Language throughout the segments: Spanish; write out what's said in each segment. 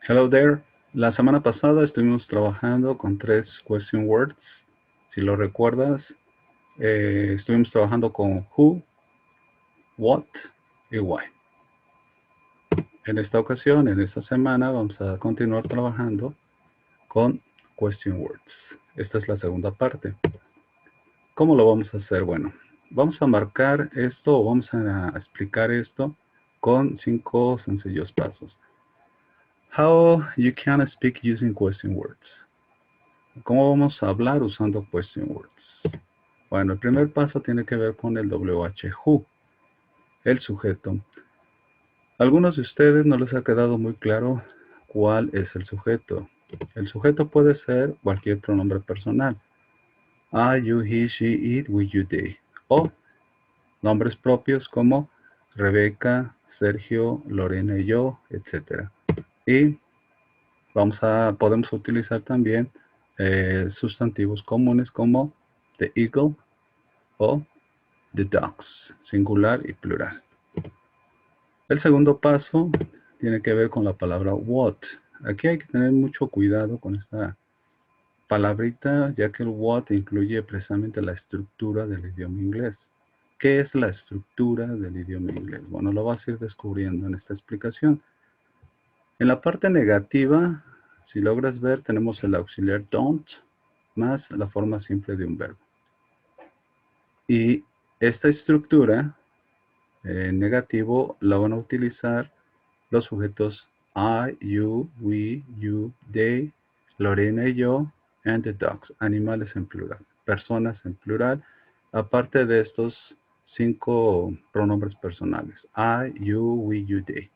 Hello there. La semana pasada estuvimos trabajando con 3 question words. Si lo recuerdas, estuvimos trabajando con who, what y why. En esta ocasión, en esta semana, vamos a continuar trabajando con question words. Esta es la segunda parte. ¿Cómo lo vamos a hacer? Bueno, vamos a marcar esto o vamos a explicar esto con 5 sencillos pasos. How you can speak using question words. ¿Cómo vamos a hablar usando question words? Bueno, el primer paso tiene que ver con el who, el sujeto. A algunos de ustedes no les ha quedado muy claro cuál es el sujeto. El sujeto puede ser cualquier pronombre personal. I, you, he, she, it, we, you, they. O nombres propios como Rebeca, Sergio, Lorena y yo, etc. Y podemos utilizar también sustantivos comunes como the eagle o the dogs, singular y plural. El segundo paso tiene que ver con la palabra what. Aquí hay que tener mucho cuidado con esta palabrita, ya que el what incluye precisamente la estructura del idioma inglés. ¿Qué es la estructura del idioma inglés? Bueno, lo vas a ir descubriendo en esta explicación. En la parte negativa, si logras ver, tenemos el auxiliar don't más la forma simple de un verbo. Y esta estructura negativo la van a utilizar los sujetos I, you, we, you, they, Lorena y yo, and the dogs, animales en plural, personas en plural, aparte de estos 5 pronombres personales, I, you, we, you, they.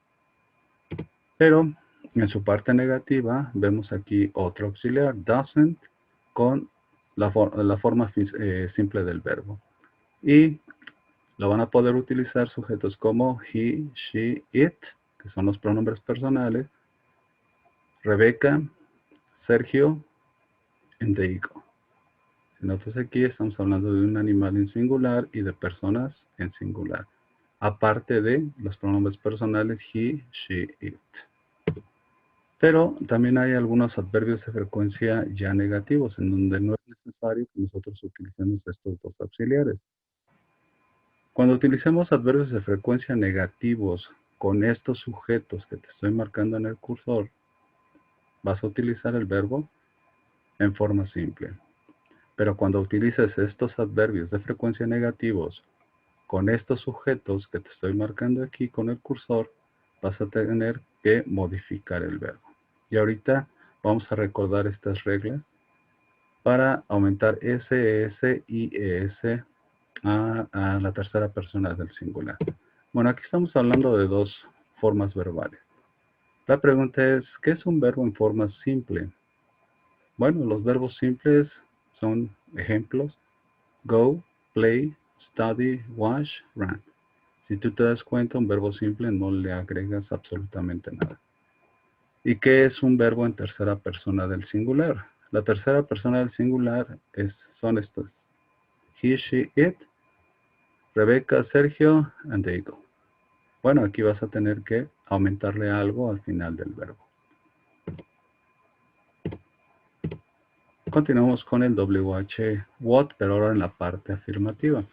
Pero en su parte negativa vemos aquí otro auxiliar, doesn't, con la forma simple del verbo. Y lo van a poder utilizar sujetos como he, she, it, que son los pronombres personales, Rebeca, Sergio, and the eagle. Si notas aquí, estamos hablando de un animal en singular y de personas en singular, aparte de los pronombres personales he, she, it. Pero también hay algunos adverbios de frecuencia ya negativos, en donde no es necesario que nosotros utilicemos estos dos auxiliares. Cuando utilicemos adverbios de frecuencia negativos con estos sujetos que te estoy marcando en el cursor, vas a utilizar el verbo en forma simple. Pero cuando utilices estos adverbios de frecuencia negativos con estos sujetos que te estoy marcando aquí con el cursor, vas a tener que modificar el verbo. Y ahorita vamos a recordar estas reglas para aumentar S y ES a la tercera persona del singular. Bueno, aquí estamos hablando de dos formas verbales. La pregunta es, ¿qué es un verbo en forma simple? Bueno, los verbos simples son ejemplos: go, play, study, wash, run. Si tú te das cuenta, un verbo simple no le agregas absolutamente nada. ¿Y qué es un verbo en tercera persona del singular? La tercera persona del singular son estos: he, she, it, Rebeca, Sergio, and they go. Bueno, aquí vas a tener que aumentarle algo al final del verbo. Continuamos con el what, pero ahora en la parte afirmativa.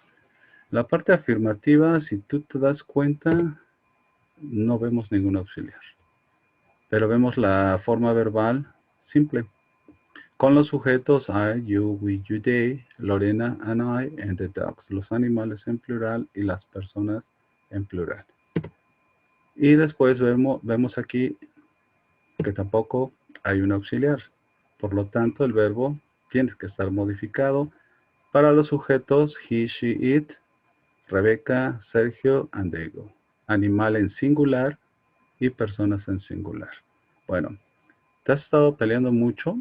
La parte afirmativa, si tú te das cuenta, no vemos ningún auxiliar. Pero vemos la forma verbal simple, con los sujetos I, you, we, you, they, Lorena and I, and the dogs, los animales en plural y las personas en plural. Y después vemos aquí que tampoco hay un auxiliar. Por lo tanto, el verbo tiene que estar modificado para los sujetos he, she, it, Rebeca, Sergio, and they go. Animal en singular y personas en singular. Bueno, te has estado peleando mucho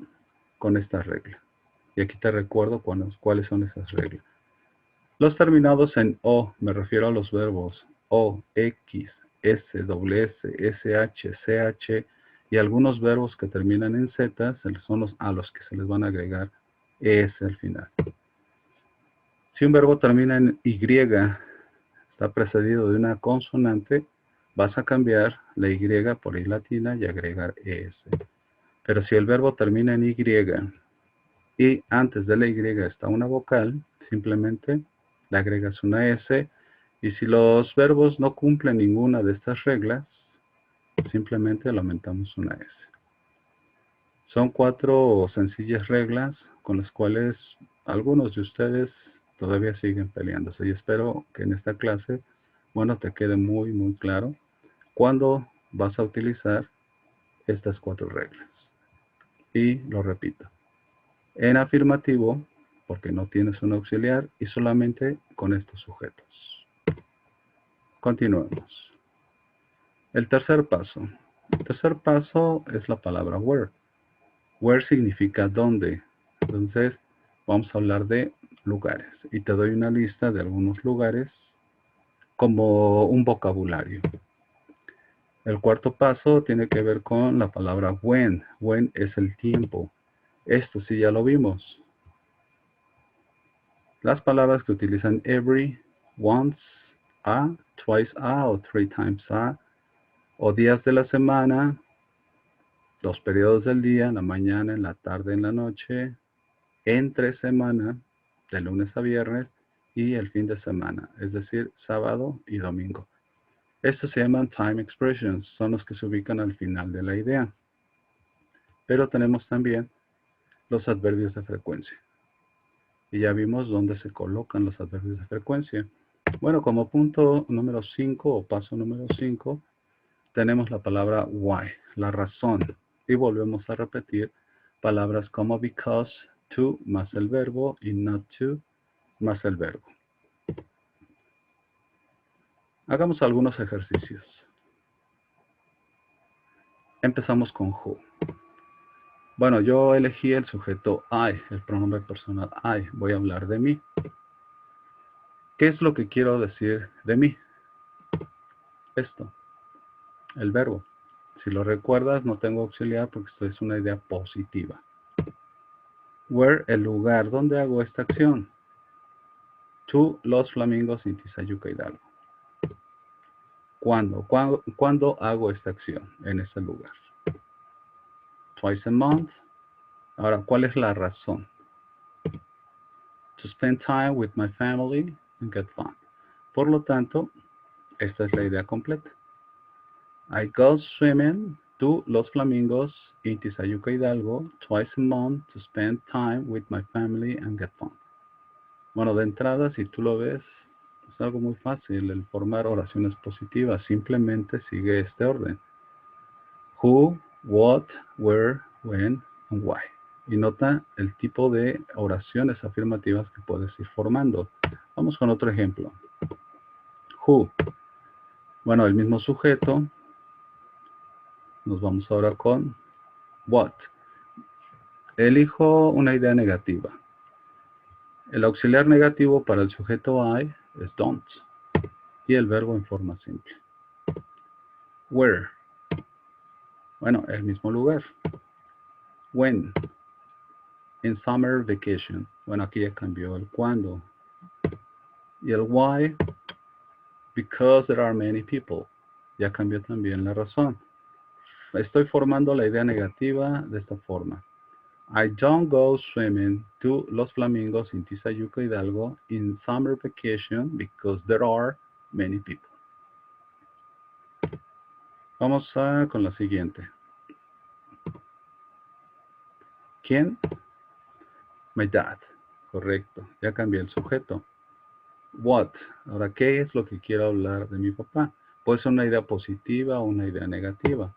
con esta regla. Y aquí te recuerdo cuáles son esas reglas. Los terminados en O, me refiero a los verbos O, X, S, S, SH, CH y algunos verbos que terminan en Z son a los que se les van a agregar ES al final. Si un verbo termina en Y, está precedido de una consonante, vas a cambiar la Y por I latina y agregar ES. Pero si el verbo termina en Y y antes de la Y está una vocal, simplemente le agregas una S. Y si los verbos no cumplen ninguna de estas reglas, simplemente le aumentamos una S. Son 4 sencillas reglas con las cuales algunos de ustedes todavía siguen peleándose. Y espero que en esta clase, bueno, te quede muy, muy claro cuándo vas a utilizar estas 4 reglas. Y lo repito. En afirmativo, porque no tienes un auxiliar, y solamente con estos sujetos. Continuemos. El tercer paso. El tercer paso es la palabra where. Where significa dónde. Entonces, vamos a hablar de lugares. Y te doy una lista de algunos lugares como un vocabulario. El cuarto paso tiene que ver con la palabra when. When es el tiempo. Esto sí ya lo vimos. Las palabras que utilizan every, once, a, twice a o three times a, o días de la semana, los periodos del día, en la mañana, en la tarde, en la noche, entre semana, de lunes a viernes, y el fin de semana, es decir, sábado y domingo. Estos se llaman time expressions, son los que se ubican al final de la idea. Pero tenemos también los adverbios de frecuencia. Y ya vimos dónde se colocan los adverbios de frecuencia. Bueno, como punto número 5 o paso número 5, tenemos la palabra why, la razón. Y volvemos a repetir palabras como because, to más el verbo y not to más el verbo. Hagamos algunos ejercicios. Empezamos con who. Bueno, yo elegí el sujeto I, el pronombre personal I. Voy a hablar de mí. ¿Qué es lo que quiero decir de mí? Esto, el verbo. Si lo recuerdas, no tengo auxiliar porque esto es una idea positiva. Where, el lugar. ¿Dónde hago esta acción? To Los Flamingos en Tizayuca, Hidalgo. ¿Cuándo hago esta acción en ese lugar? Twice a month. Ahora, ¿cuál es la razón? To spend time with my family and get fun. Por lo tanto, esta es la idea completa. I go swimming to Los Flamingos in Tizayuca, Hidalgo, twice a month to spend time with my family and get fun. Bueno, de entrada, si tú lo ves, es algo muy fácil el formar oraciones positivas. Simplemente sigue este orden. Who, what, where, when, and why. Y nota el tipo de oraciones afirmativas que puedes ir formando. Vamos con otro ejemplo. Who. Bueno, el mismo sujeto. Nos vamos ahora con what. Elijo una idea negativa. El auxiliar negativo para el sujeto I es don't. Y el verbo en forma simple. Where. Bueno, el mismo lugar. When. In summer vacation. Bueno, aquí ya cambió el cuándo. Y el why. Because there are many people. Ya cambió también la razón. Estoy formando la idea negativa de esta forma. I don't go swimming to Los Flamingos in Tizayuca, Hidalgo in summer vacation because there are many people. Vamos con la siguiente. ¿Quién? My dad. Correcto. Ya cambié el sujeto. What. Ahora, ¿qué es lo que quiero hablar de mi papá? Puede ser una idea positiva o una idea negativa.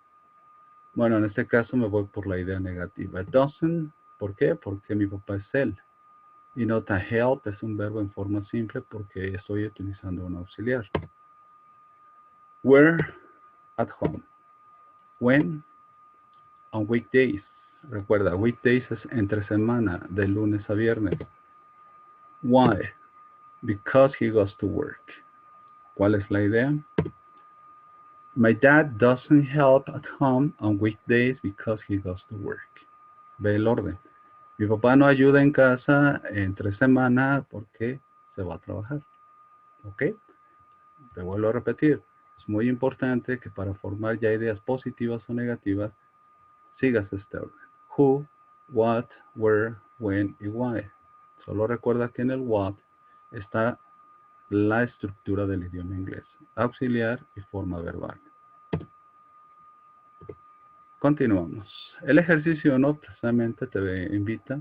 Bueno, en este caso me voy por la idea negativa. Doesn't. ¿Por qué? Porque mi papá es él. Y nota help es un verbo en forma simple porque estoy utilizando un auxiliar. Where? At home. When? On weekdays. Recuerda, weekdays es entre semana, de lunes a viernes. Why? Because he goes to work. ¿Cuál es la idea? My dad doesn't help at home on weekdays because he goes to work. Ve el orden. Mi papá no ayuda en casa entre semana porque se va a trabajar. ¿Ok? Te vuelvo a repetir. muy importante que para formar ya ideas positivas o negativas, sigas este orden. Who, what, where, when y why. Solo recuerda que en el what está la estructura del idioma inglés, auxiliar y forma verbal. Continuamos. El ejercicio 1 precisamente te invita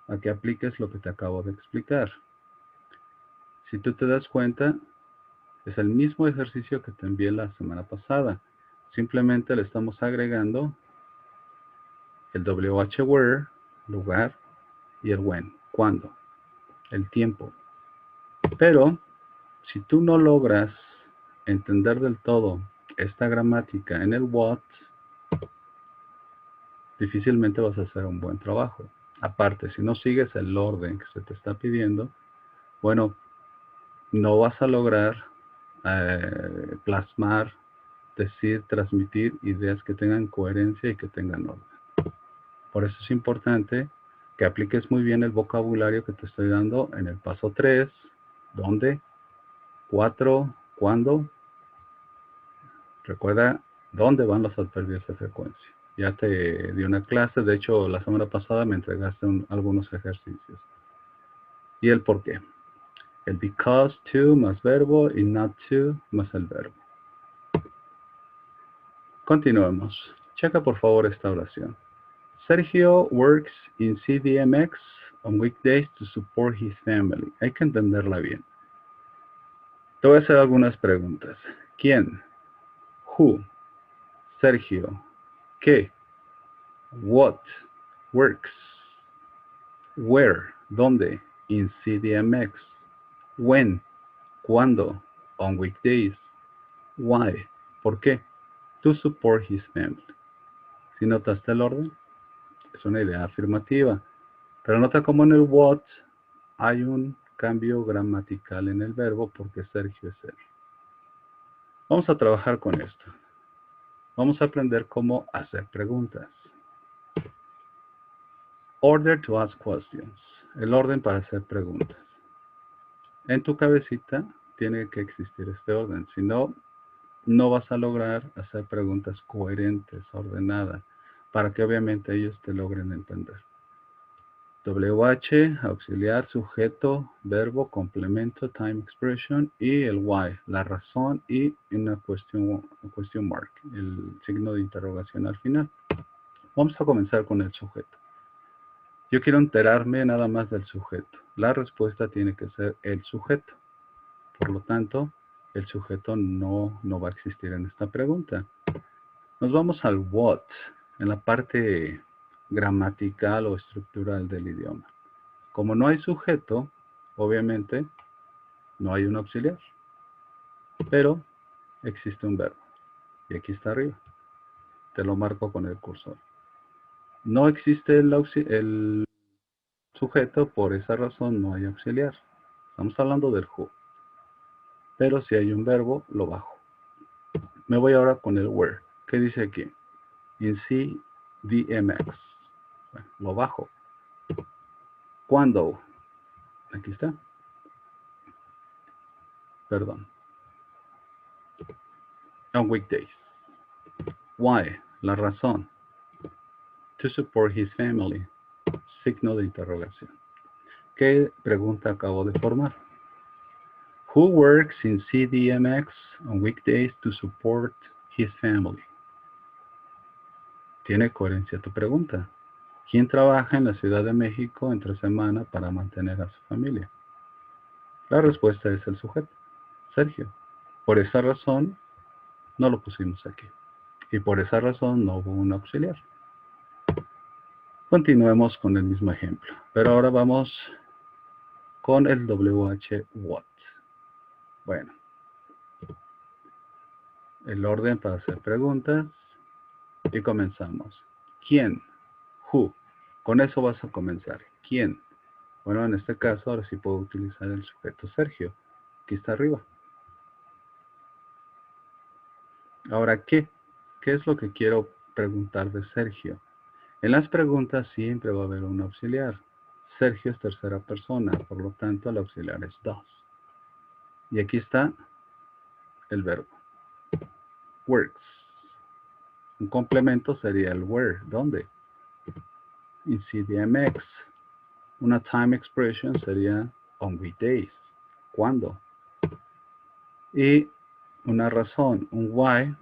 a que apliques lo que te acabo de explicar. Si tú te das cuenta, es el mismo ejercicio que te envié la semana pasada. Simplemente le estamos agregando el WH where, lugar, y el when, cuándo, el tiempo. Pero, si tú no logras entender del todo esta gramática en el what, difícilmente vas a hacer un buen trabajo. Aparte, si no sigues el orden que se te está pidiendo, bueno, no vas a lograr plasmar, decir, transmitir ideas que tengan coherencia y que tengan orden. Por eso es importante que apliques muy bien el vocabulario que te estoy dando en el paso 3, dónde, 4, cuándo. Recuerda dónde van los adverbios de frecuencia. Ya te di una clase, de hecho la semana pasada me entregaste algunos ejercicios. Y el por qué. El because to más verbo y not to más el verbo. Continuemos. Checa por favor esta oración. Sergio works in CDMX on weekdays to support his family. Hay que entenderla bien. Te voy a hacer algunas preguntas. ¿Quién? Who? Sergio. ¿Qué? What? Works. Where? ¿Dónde? In CDMX. When? ¿Cuándo? On weekdays. Why? ¿Por qué? To support his family. ¿Sí notaste el orden? Es una idea afirmativa. Pero nota cómo en el what hay un cambio gramatical en el verbo porque Sergio es Sergio. Vamos a trabajar con esto. Vamos a aprender cómo hacer preguntas. Order to ask questions. El orden para hacer preguntas. En tu cabecita tiene que existir este orden. Si no, no vas a lograr hacer preguntas coherentes, ordenadas, para que obviamente ellos te logren entender. WH, auxiliar, sujeto, verbo, complemento, time expression y el why, la razón y una question mark, el signo de interrogación al final. Vamos a comenzar con el sujeto. Yo quiero enterarme nada más del sujeto. La respuesta tiene que ser el sujeto. Por lo tanto, el sujeto no va a existir en esta pregunta. Nos vamos al what, en la parte gramatical o estructural del idioma. Como no hay sujeto, obviamente no hay un auxiliar, pero existe un verbo. Y aquí está arriba. Te lo marco con el cursor. No existe el sujeto, por esa razón no hay auxiliar. Estamos hablando del who. Pero si hay un verbo, lo bajo. Me voy ahora con el where. ¿Qué dice aquí? In CDMX. Bueno, lo bajo. ¿Cuándo? Aquí está. Perdón. On weekdays. Why? La razón. To support his family. Signo de interrogación. ¿Qué pregunta acabo de formar? Who works in CDMX on weekdays to support his family? ¿Tiene coherencia tu pregunta? ¿Quién trabaja en la Ciudad de México entre semana para mantener a su familia? La respuesta es el sujeto, Sergio. Por esa razón, no lo pusimos aquí. Y por esa razón no hubo un auxiliar. Continuemos con el mismo ejemplo. Pero ahora vamos con el WH what. Bueno. El orden para hacer preguntas. Y comenzamos. ¿Quién? Who. Con eso vas a comenzar. ¿Quién? Bueno, en este caso ahora sí puedo utilizar el sujeto Sergio. Aquí está arriba. Ahora, ¿qué? ¿Qué es lo que quiero preguntar de Sergio? En las preguntas siempre va a haber un auxiliar. Sergio es tercera persona, por lo tanto el auxiliar es does. Y aquí está el verbo. works. Un complemento sería el where, ¿dónde? In CDMX. Una time expression sería on weekdays, ¿cuándo? Y una razón, un why,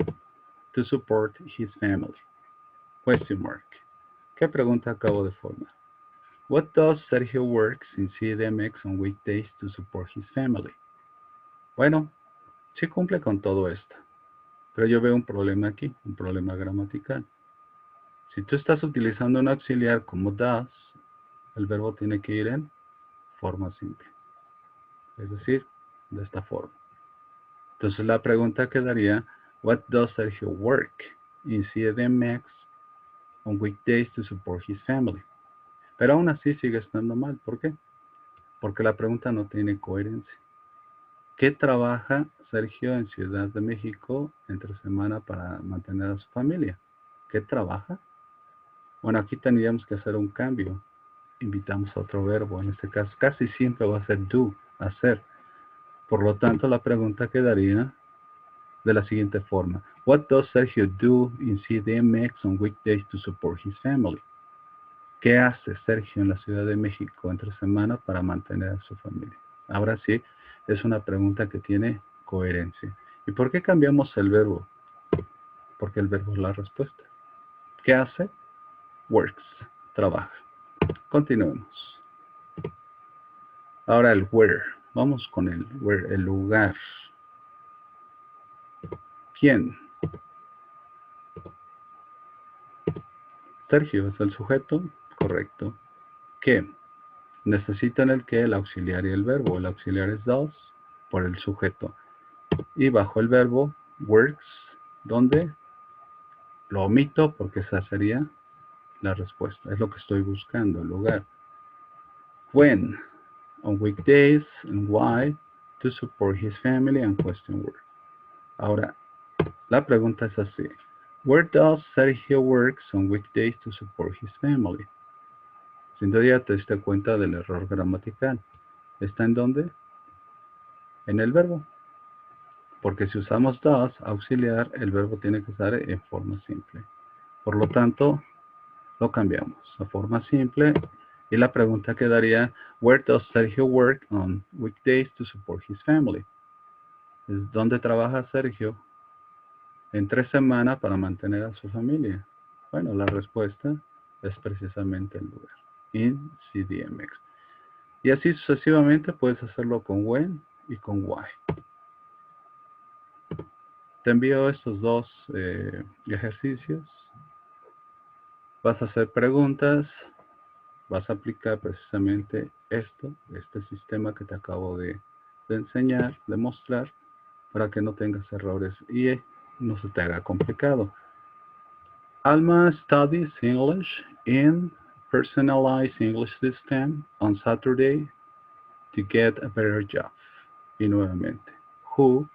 to support his family. Question mark. ¿Qué pregunta acabo de formar? What does Sergio works in CDMX on weekdays to support his family? Bueno, sí cumple con todo esto, pero yo veo un problema aquí, un problema gramatical. Si tú estás utilizando un auxiliar como does, el verbo tiene que ir en forma simple, es decir, de esta forma. Entonces la pregunta quedaría, what does Sergio work in CDMX on weekdays to support his family? Pero aún así sigue estando mal. ¿Por qué? Porque la pregunta no tiene coherencia. ¿Qué trabaja Sergio en Ciudad de México entre semana para mantener a su familia? ¿Qué trabaja? Bueno, aquí tendríamos que hacer un cambio. Invitamos a otro verbo. En este caso, casi siempre va a ser do, hacer. Por lo tanto, la pregunta quedaría de la siguiente forma. What does Sergio do in CDMX on weekdays to support his family? ¿Qué hace Sergio en la Ciudad de México entre semana para mantener a su familia? Ahora sí, es una pregunta que tiene coherencia. ¿Y por qué cambiamos el verbo? Porque el verbo es la respuesta. ¿Qué hace? Works, trabaja. Continuemos. Ahora el where. Vamos con el where, el lugar. ¿Quién? Sergio es el sujeto, correcto. ¿Qué? Necesitan el que, el auxiliar y el verbo. El auxiliar es does por el sujeto. Y bajo el verbo works, ¿dónde? Lo omito porque esa sería la respuesta. Es lo que estoy buscando, el lugar. When? On weekdays, and why? To support his family and question word. Ahora, la pregunta es así. Where does Sergio works on weekdays to support his family? Sin duda ya te diste cuenta del error gramatical. ¿Está en dónde? En el verbo. Porque si usamos does, auxiliar, el verbo tiene que estar en forma simple. Por lo tanto, lo cambiamos a forma simple y la pregunta quedaría, where does Sergio work on weekdays to support his family? ¿Dónde trabaja Sergio entre semana para mantener a su familia? Bueno, la respuesta es precisamente el lugar, in CDMX. Y así sucesivamente puedes hacerlo con when y con why. Te envío estos dos ejercicios. Vas a hacer preguntas, vas a aplicar precisamente este sistema que te acabo de enseñar, de mostrar, para que no tengas errores y no se te haga complicado. Alma studies English in personalized English system on Saturday to get a better job. Y nuevamente, who,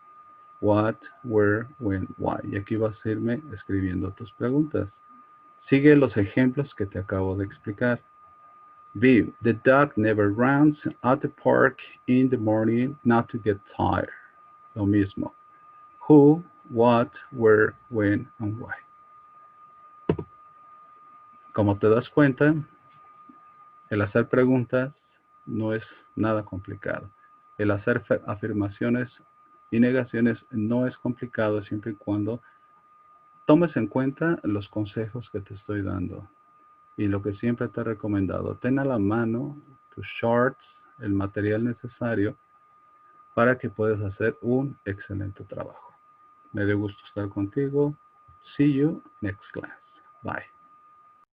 what, where, when, why. Y aquí vas a irme escribiendo tus preguntas. Sigue los ejemplos que te acabo de explicar. B. The dog never runs at the park in the morning not to get tired. Lo mismo. Who, what, where, when, and why. Como te das cuenta, el hacer preguntas no es nada complicado. El hacer afirmaciones y negaciones no es complicado siempre y cuando tomes en cuenta los consejos que te estoy dando. Y lo que siempre te he recomendado, ten a la mano tus shorts, el material necesario para que puedas hacer un excelente trabajo. Me dio gusto estar contigo. See you next class. Bye.